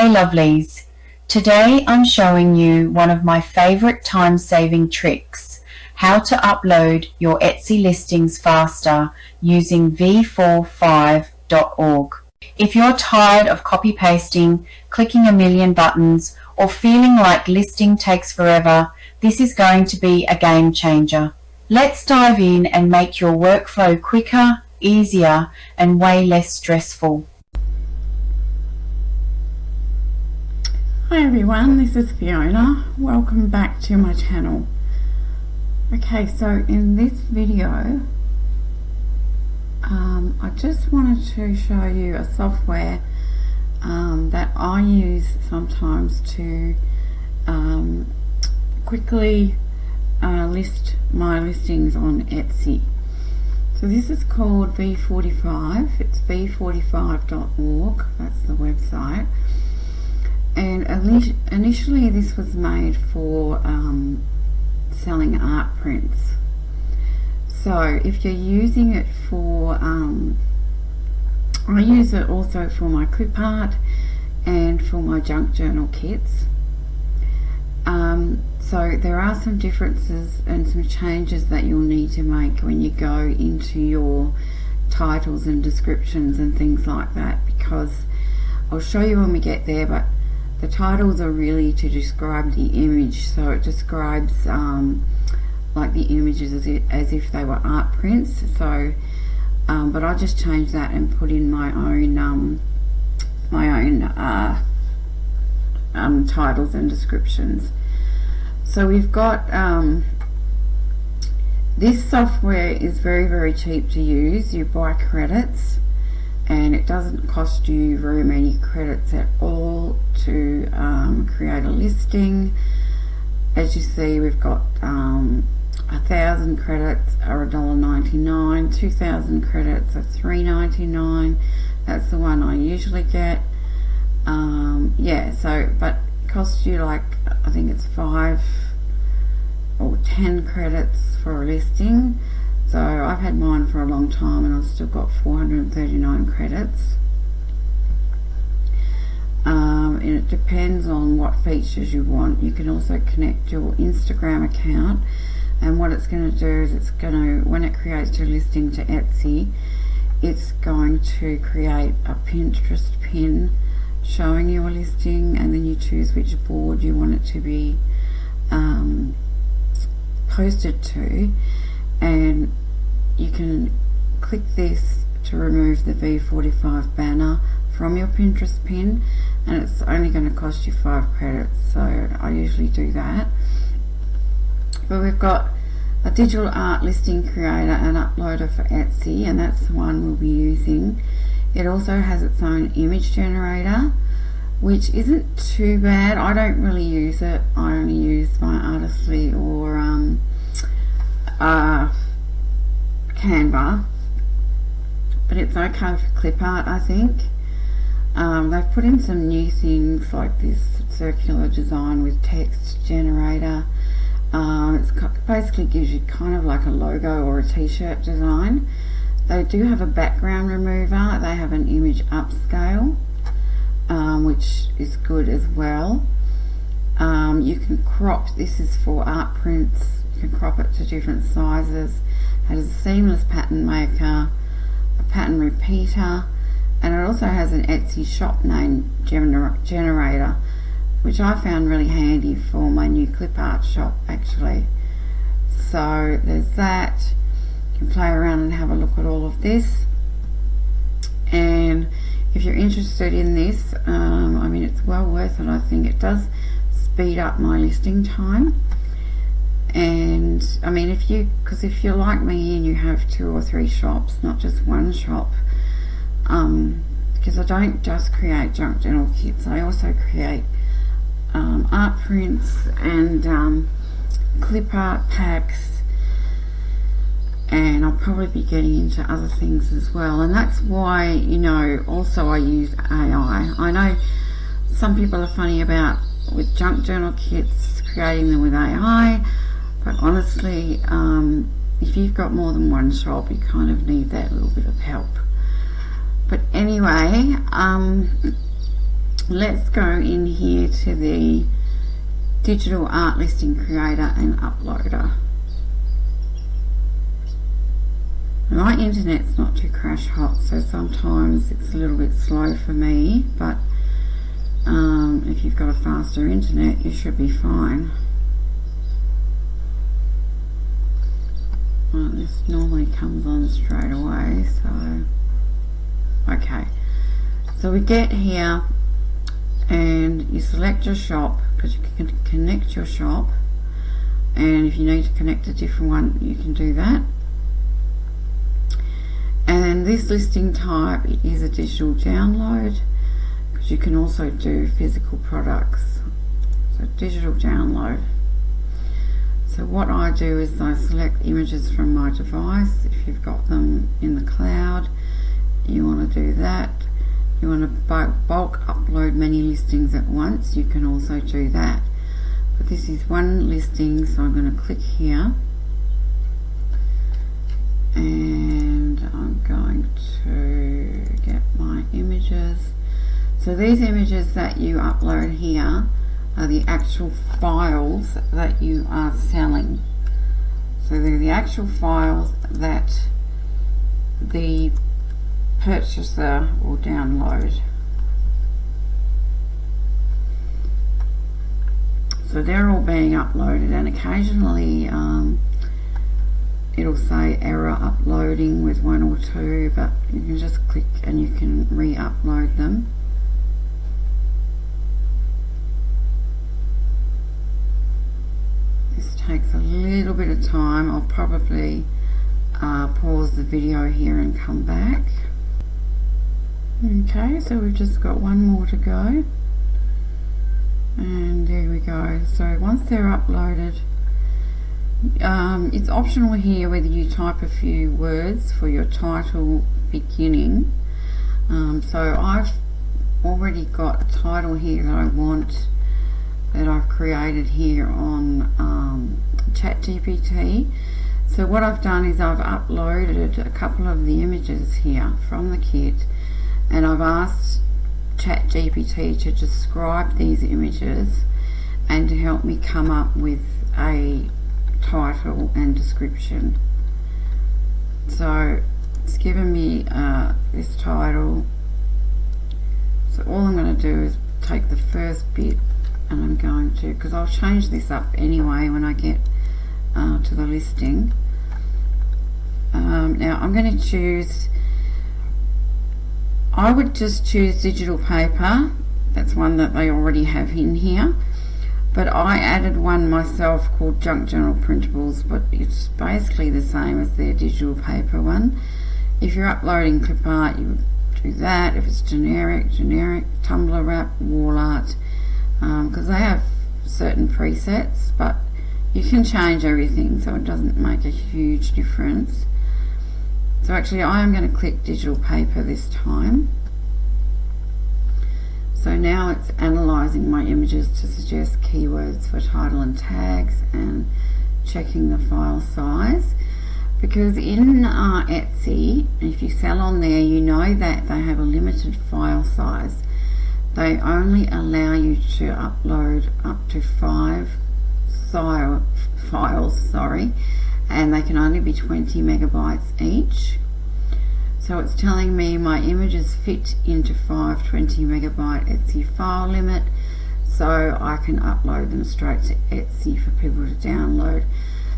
Hey lovelies, today I'm showing you one of my favorite time-saving tricks, how to upload your Etsy listings faster using v45.org. If you're tired of copy-pasting, clicking a million buttons, or feeling like listing takes forever, this is going to be a game changer. Let's dive in and make your workflow quicker, easier, and way less stressful. Hi everyone, this is Fiona. Welcome back to my channel. Okay, so in this video I just wanted to show you a software that I use sometimes to quickly list my listings on Etsy. So this is called V45. It's v45.org, that's the website. And initially this was made for selling art prints. So if you're using it for, I use it also for my clip art and for my junk journal kits. So there are some differences and some changes that you'll need to make when you go into your titles and descriptions and things like that, because I'll show you when we get there, but the titles are really to describe the image, so it describes like the images as if they were art prints. So but I just changed that and put in my own titles and descriptions. So we've got this software is very cheap to use. You buy credits and it doesn't cost you very many credits at all to create a listing. As you see, we've got 1,000 credits are $1.99, 2,000 credits are $3.99. That's the one I usually get. Yeah, so but it costs you like, I think it's 5 or 10 credits for a listing. So I've had mine for a long time and I've still got 439 credits. And it depends on what features you want. You can also connect your Instagram account, and what it's going to do is it's going to, when it creates your listing to Etsy, it's going to create a Pinterest pin showing your listing, and then you choose which board you want it to be posted to, and you can click this to remove the V45 banner from your Pinterest pin, and it's only going to cost you 5 credits, so I usually do that. But we've got a digital art listing creator and uploader for Etsy, and that's the one we'll be using. It also has its own image generator, which isn't too bad. I don't really use it. I only use my Artistly or Canva, but it's okay for clip art, I think. They've put in some new things like this circular design with text generator. It basically gives you kind of like a logo or a t-shirt design. They do have a background remover. They have an image upscale, which is good as well. You can crop, this is for art prints, you can crop it to different sizes. It has a seamless pattern maker, a pattern repeater, and it also has an Etsy shop name generator, which I found really handy for my new clip art shop actually. So there's that. You can play around and have a look at all of this, and if you're interested in this, I mean, it's well worth it. I think it does speed up my listing time. And I mean, if you're like me and you have 2 or 3 shops, not just one shop, because I don't just create junk journal kits, I also create art prints and clip art packs, and I'll probably be getting into other things as well. And that's why, you know, also I use AI. I know some people are funny about with junk journal kits creating them with AI, but honestly, if you've got more than one shop, you kind of need that little bit of help. But anyway, let's go in here to the digital art listing creator and uploader. My internet's not too crash hot, so sometimes it's a little bit slow for me, but if you've got a faster internet, you should be fine. Well, this normally comes on straight away, so okay. So we get here and you select your shop, because you can connect your shop, and if you need to connect a different one, you can do that. And this listing type is a digital download, because you can also do physical products. So digital download. So what I do is I select images from my device. If you've got them in the cloud, you want to do that. You want to bulk upload many listings at once, you can also do that. But this is one listing, so I'm going to click here. And I'm going to get my images. So these images that you upload here are the actual files that you are selling. So they're the actual files that the purchaser will download. So they're all being uploaded, and occasionally it'll say error uploading with one or two, but you can just click and you can re-upload them. This takes a little bit of time. I'll probably pause the video here and come back. Okay, so we've just got one more to go, and there we go. So once they're uploaded, it's optional here whether you type a few words for your title beginning. So I've already got a title here that I want, that I've created here on ChatGPT. So what I've done is I've uploaded a couple of the images here from the kit, and I've asked ChatGPT to describe these images and to help me come up with a title and description. So it's given me this title. So all I'm going to do is take the first bit, and I'm going to, because I'll change this up anyway when I get to the listing. Now I'm going to choose, I would just choose digital paper. That's one that they already have in here, but I added one myself called Junk Journal Printables, but it's basically the same as their digital paper one. If you're uploading clip art, you would do that. If it's generic, Tumblr wrap, wall art, because they have certain presets, but you can change everything, so it doesn't make a huge difference. So actually I am going to click digital paper this time. So now it's analysing my images to suggest keywords for title and tags, and checking the file size. Because in Etsy, if you sell on there, you know that they have a limited file size. They only allow you to upload up to 5 files, and they can only be 20 megabytes each. So it's telling me my images fit into 5 20 megabyte Etsy file limit, so I can upload them straight to Etsy for people to download.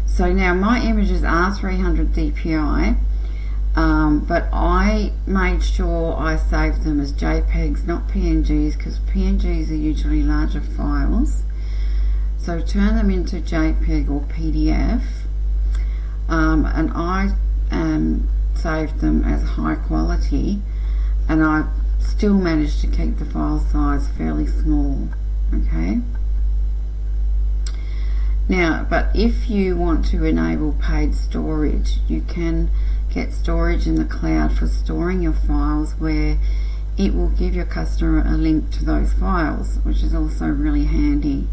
So now my images are 300 dpi, but I made sure I saved them as JPEGs, not PNGs, because PNGs are usually larger files. So turn them into JPEG or PDF, and I saved them as high quality, and I still managed to keep the file size fairly small. Okay. Now, but if you want to enable paid storage, you can get storage in the cloud for storing your files, where it will give your customer a link to those files, which is also really handy.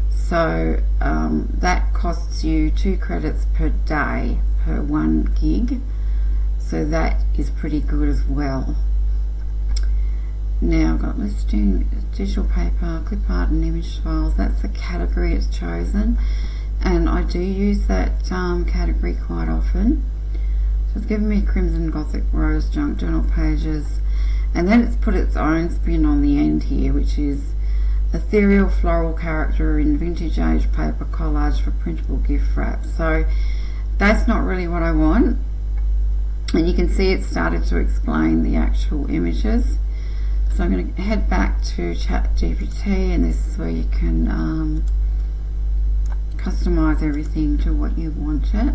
So that costs you 2 credits per day per 1 gig, so that is pretty good as well. Now I've got listing, digital paper, clip art and image files. That's the category it's chosen, and I do use that category quite often. So it's given me Crimson Gothic Rose Junk Journal Pages, and then it's put its own spin on the end here, which is ethereal floral character in vintage age paper collage for printable gift wrap. So that's not really what I want, and you can see it started to explain the actual images. So I'm going to head back to ChatGPT, and this is where you can customize everything to what you want it.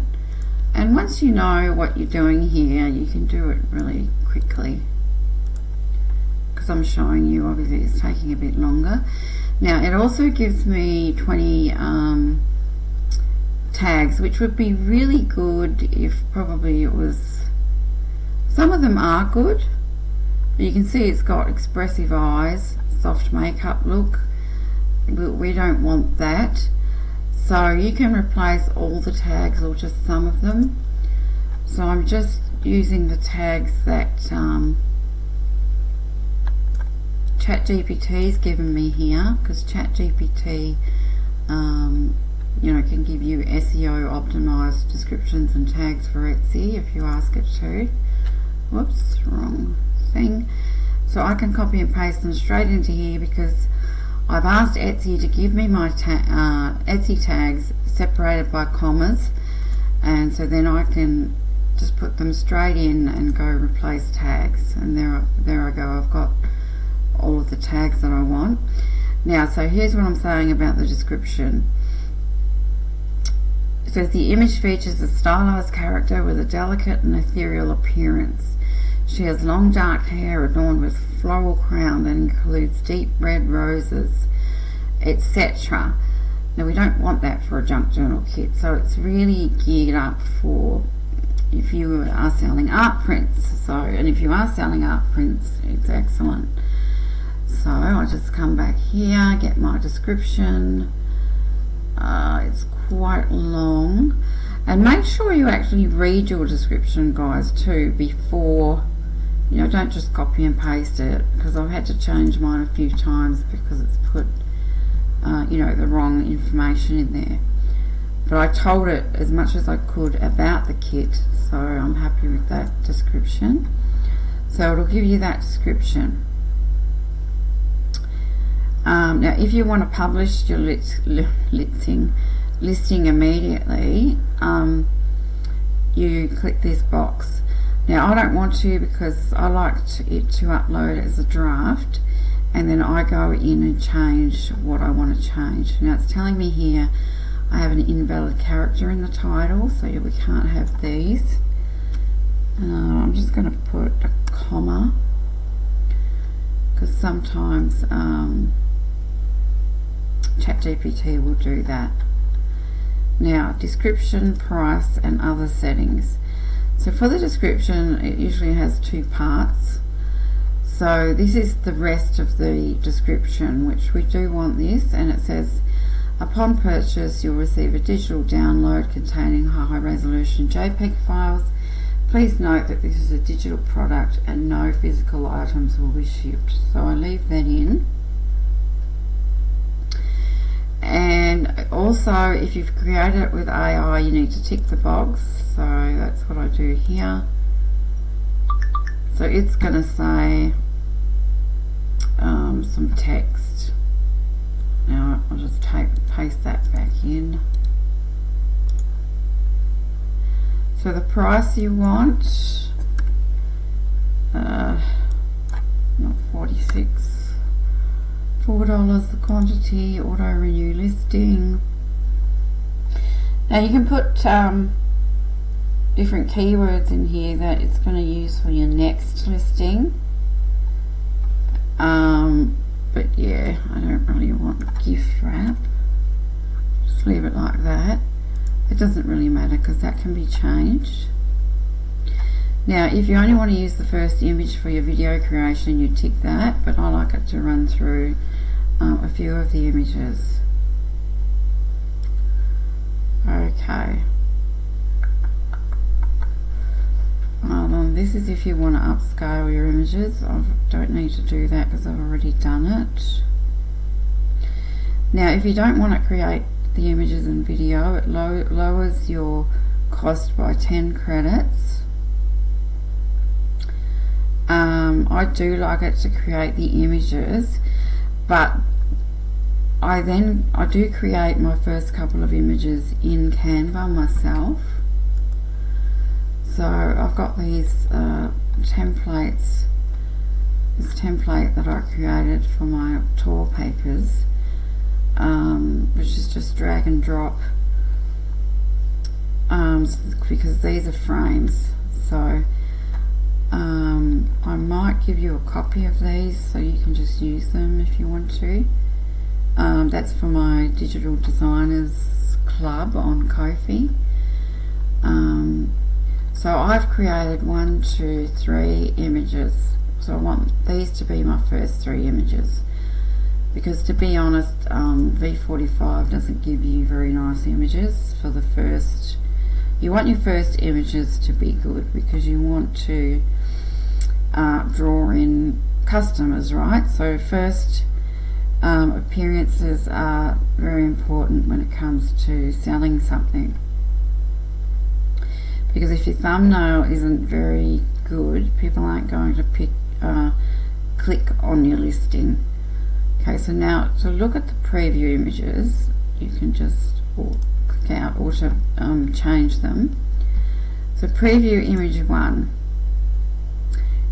And once you know what you're doing here, you can do it really quickly, because I'm showing you, obviously it's taking a bit longer. Now it also gives me 20 tags, which would be really good if probably it was, some of them are good. You can see it's got expressive eyes, soft makeup look. We don't want that. So you can replace all the tags or just some of them. So I'm just using the tags that ChatGPT's given me here, because ChatGPT you know, can give you SEO optimized descriptions and tags for Etsy if you ask it to. Whoops, wrong thing. So I can copy and paste them straight into here, because I've asked Etsy to give me my Etsy tags separated by commas, and so then I can just put them straight in and go replace tags, and there I go. I've got all of the tags that I want. Now, so here's what I'm saying about the description. It says the image features a stylized character with a delicate and ethereal appearance. She has long dark hair adorned with floral crown that includes deep red roses, etc. Now we don't want that for a junk journal kit, so it's really geared up for if you are selling art prints. So, and if you are selling art prints, it's excellent. So I'll just come back here, get my description. It's quite long, and make sure you actually read your description, guys, too, before, you know, don't just copy and paste it, because I've had to change mine a few times because it's put you know, the wrong information in there. But I told it as much as I could about the kit, so I'm happy with that description. So it'll give you that description. Now if you want to publish your listing immediately, you click this box. Now I don't want to, because I like it to upload as a draft, and then I go in and change what I want to change. Now it's telling me here I have an invalid character in the title, so we can't have these. I'm just going to put a comma, because sometimes ChatGPT will do that. Now, description, price, and other settings. So for the description, it usually has two parts. So this is the rest of the description, which we do want this, and it says, upon purchase, you'll receive a digital download containing high-resolution JPEG files. Please note that this is a digital product and no physical items will be shipped. So I leave that in. And also, if you've created it with AI, you need to tick the box. So that's what I do here. So it's going to say some text. Now I'll just paste that back in. So the price you want, not 46, $4 the quantity, auto renew listing. Now you can put different keywords in here that it's going to use for your next listing. But yeah, I don't really want gift wrap. Just leave it like that. It doesn't really matter because that can be changed. Now if you only want to use the first image for your video creation, you tick that, but I like it to run through a few of the images. Okay. This is if you want to upscale your images. I don't need to do that because I've already done it. Now if you don't want to create the images and video, it lowers your cost by 10 credits. I do like it to create the images, but I do create my first couple of images in Canva myself. So I've got these templates, this template that I created for my tour papers, which is just drag and drop, because these are frames. So I might give you a copy of these so you can just use them if you want to. That's for my digital designers club on Ko-fi. So I've created 1, 2, 3 images. So I want these to be my first 3 images, because to be honest, V45 doesn't give you very nice images for the first. You want your first images to be good because you want to draw in customers, right? So first appearances are very important when it comes to selling something, because if your thumbnail isn't very good, people aren't going to click on your listing. Okay, so now to look at the preview images, you can just click out or to change them. So preview image 1,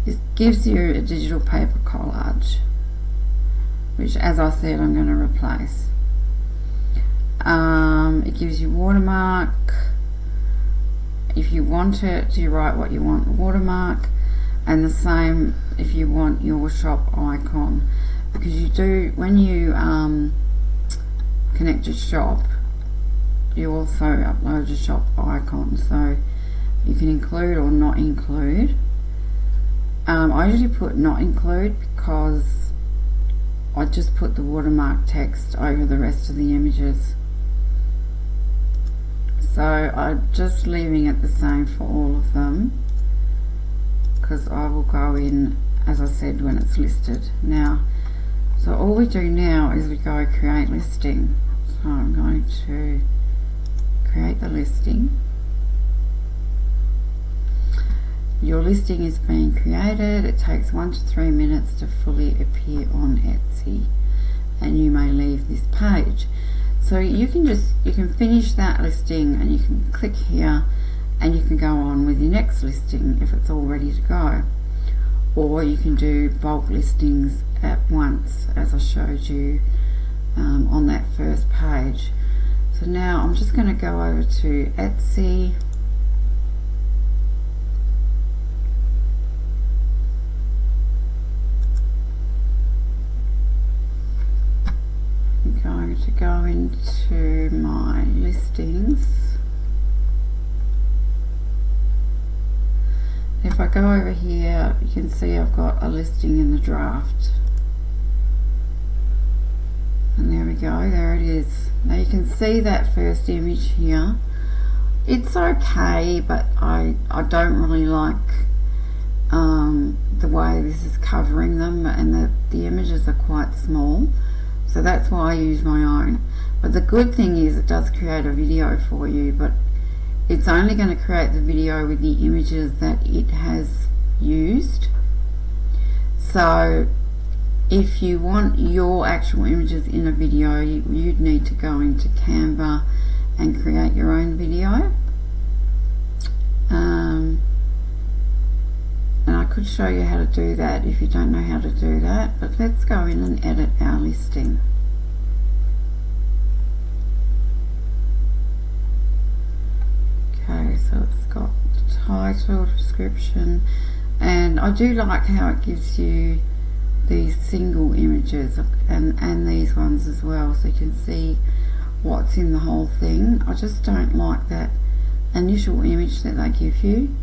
it gives you a digital paper collage, which, as I said, I'm going to replace. It gives you watermark. If you want it, you write what you want, watermark, and the same if you want your shop icon, because you do, when you connect your shop, you also upload your shop icon, so you can include or not include. I usually put not include because I just put the watermark text over the rest of the images. So I'm just leaving it the same for all of them, because I will go in, as I said, when it's listed. Now, so all we do now is we go create listing. So I'm going to create the listing. Your listing is being created. It takes 1 to 3 minutes to fully appear on Etsy, and you may leave this page. So you can finish that listing and you can click here and you can go on with your next listing if it's all ready to go, or you can do bulk listings at once, as I showed you on that first page. So now I'm just going to go over to Etsy. I'm going to go into my listings. If I go over here, you can see I've got a listing in the draft. And there we go, there it is. Now you can see that first image here. It's okay, but I don't really like the way this is covering them, and the images are quite small. So that's why I use my own. But the good thing is it does create a video for you, but it's only going to create the video with the images that it has used. So if you want your actual images in a video, you'd need to go into Canva and create your own video. And I could show you how to do that if you don't know how to do that, but let's go in and edit our listing. Okay, so it's got the title, description, and I do like how it gives you these single images and these ones as well, so you can see what's in the whole thing. I just don't like that initial image that they give you.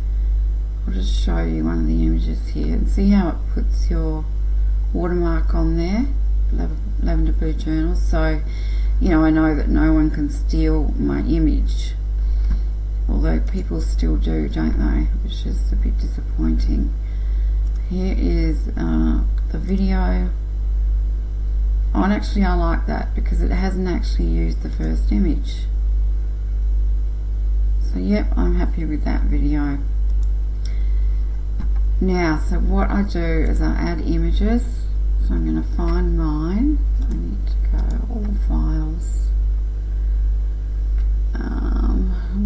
I'll just show you one of the images here and see how it puts your watermark on there, lavender blue journals, so you know, I know that no one can steal my image. although people still do, don't they, which is a bit disappointing. Here is the video. Oh, and actually I like that because it hasn't actually used the first image. So yep, I'm happy with that video. Now, so what I do is I add images. So I'm going to find mine. I need to go all files.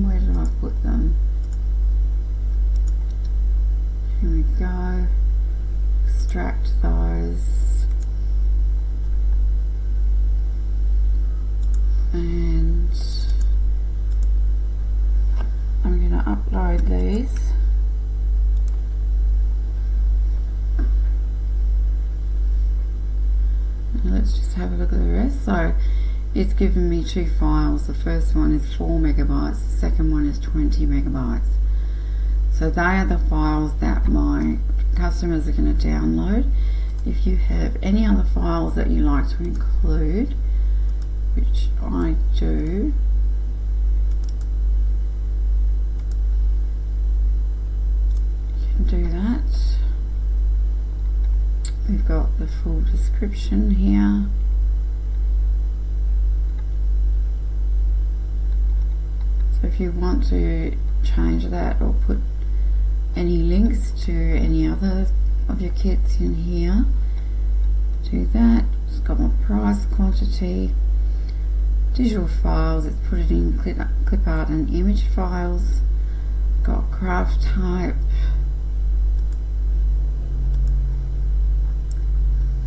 Where did I put them? Here we go. Extract those. And I'm going to upload these. Let's just have a look at the rest. So it's given me 2 files. The first one is 4 megabytes, the second one is 20 megabytes. So they are the files that my customers are going to download. If you have any other files that you like to include, which I do, you can do that. We've got the full description here. So if you want to change that or put any links to any other of your kits in here, do that. It's got my price, quantity, digital files, it's put it in clip art and image files, got craft type.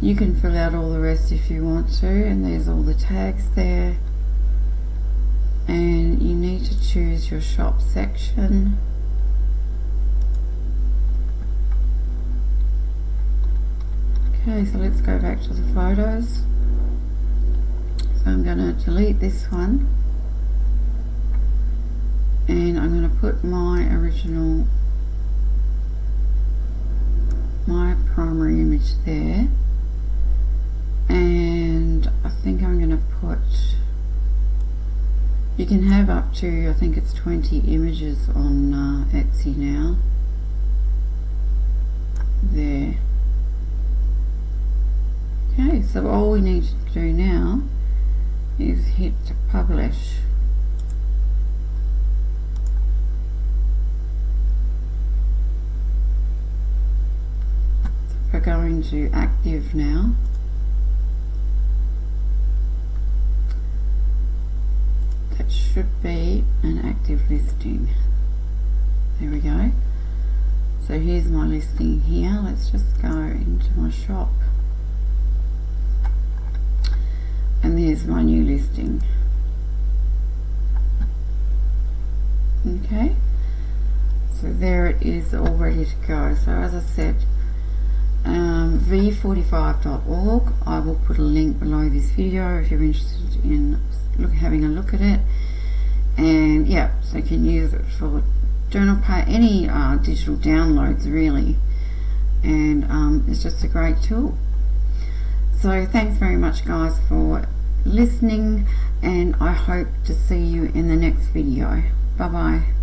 You can fill out all the rest if you want to, and there's all the tags there. And you need to choose your shop section. Okay, so let's go back to the photos. So I'm going to delete this one, and I'm going to put my original, my primary image there. And I think I'm going to put, you can have up to, I think it's 20 images on Etsy now. There. Okay, so all we need to do now is hit publish. So we're going to active now. That should be an active listing. There we go. So here's my listing here. Let's just go into my shop. And there's my new listing. Okay, so there it is, all ready to go. So as I said, v45.org. I will put a link below this video if you're interested in having a look at it. And yeah, so you can use it for journal page, any digital downloads really, and it's just a great tool. So thanks very much guys for listening, and I hope to see you in the next video. Bye bye.